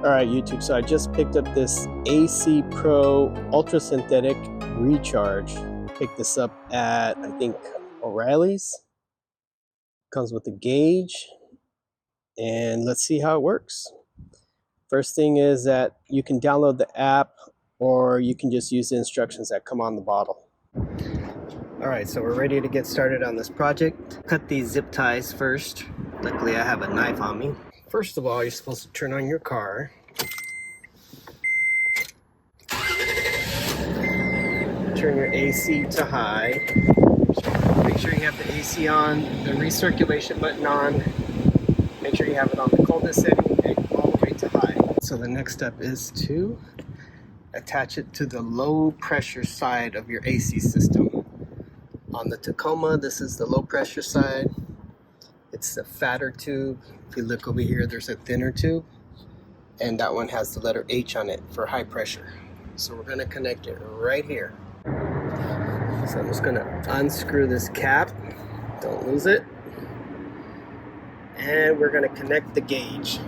Alright YouTube, so I just picked up this AC Pro Ultra Synthetic Recharge. Picked this up at, I think, O'Reilly's. Comes with a gauge, and let's see how it works. First thing is that you can download the app, or you can just use the instructions that come on the bottle. Alright, so we're ready to get started on this project. Cut these zip ties first. Luckily I have a knife on me. First of all, you're supposed to turn on your car. Turn your AC to high. Make sure you have the AC on, the recirculation button on. Make sure you have it on the coldest setting and all the way to high. So the next step is to attach it to the low pressure side of your AC system. On the Tacoma, this is the low pressure side. It's the fatter tube. If you look over here, there's a thinner tube, and that one has the letter H on it for high pressure. So we're gonna connect it right here. So I'm just gonna unscrew this cap, don't lose it, and we're gonna connect the gauge.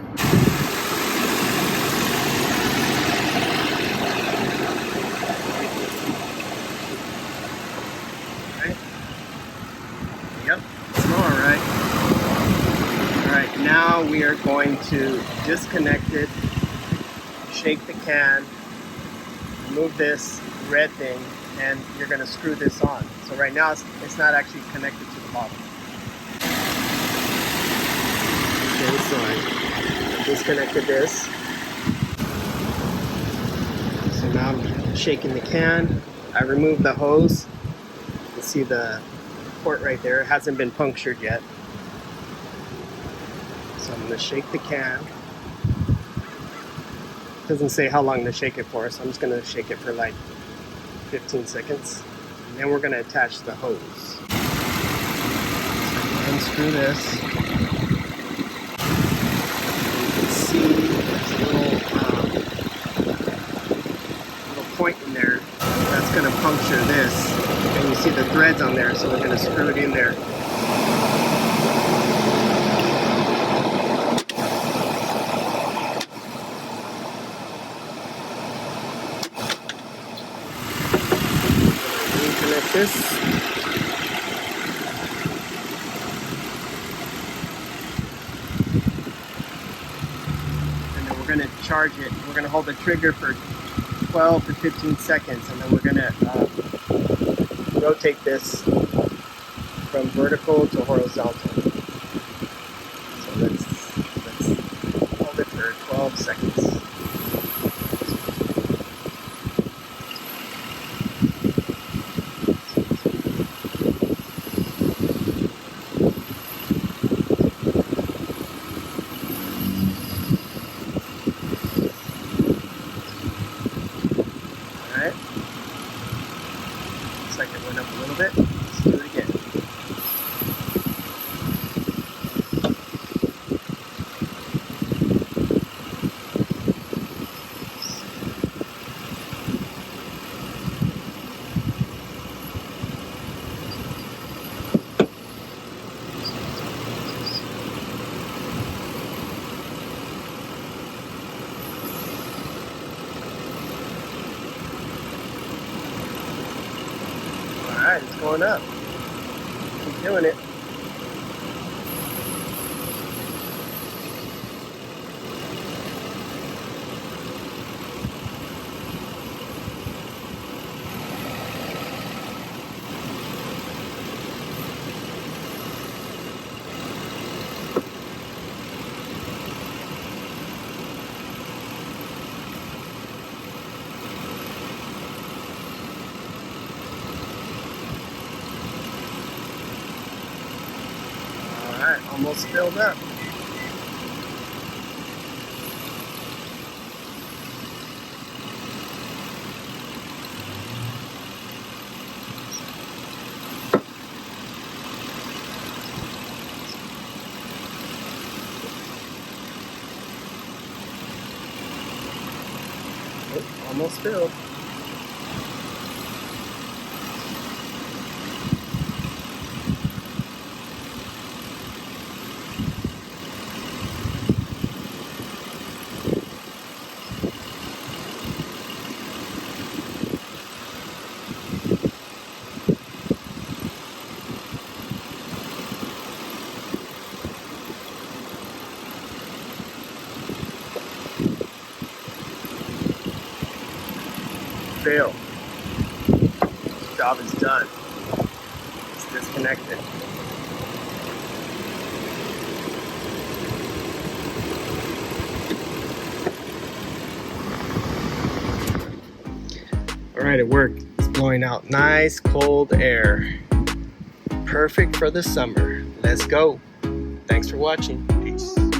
Alright. Yep, it's all right. Alright, now we are going to disconnect it, shake the can, remove this red thing, and you're going to screw this on. So right now it's not actually connected to the bottom. Okay, so I disconnected this. So now I'm shaking the can. I removed the hose. You can see the port right there. It hasn't been punctured yet. So I'm going to shake the can. It doesn't say how long to shake it for, so I'm just going to shake it for like 15 seconds. And then we're going to attach the hose. So unscrew this. You can see there's a little point in there that's going to puncture this. And you see the threads on there, so we're going to screw it in there. Reconnect this. And then we're going to charge it. We're going to hold the trigger for 12 to 15 seconds, and then we're going to rotate this from vertical to horizontal. So let's hold it for 12 seconds. Alright. Looks like it went up a little bit. Let's do it again. Alright, it's going up. Keep doing it. Alright, almost filled up. Oh, almost filled. failed. Job is done. It's disconnected. Alright, it worked. It's blowing out nice cold air. Perfect for the summer. Let's go. Thanks for watching. Peace.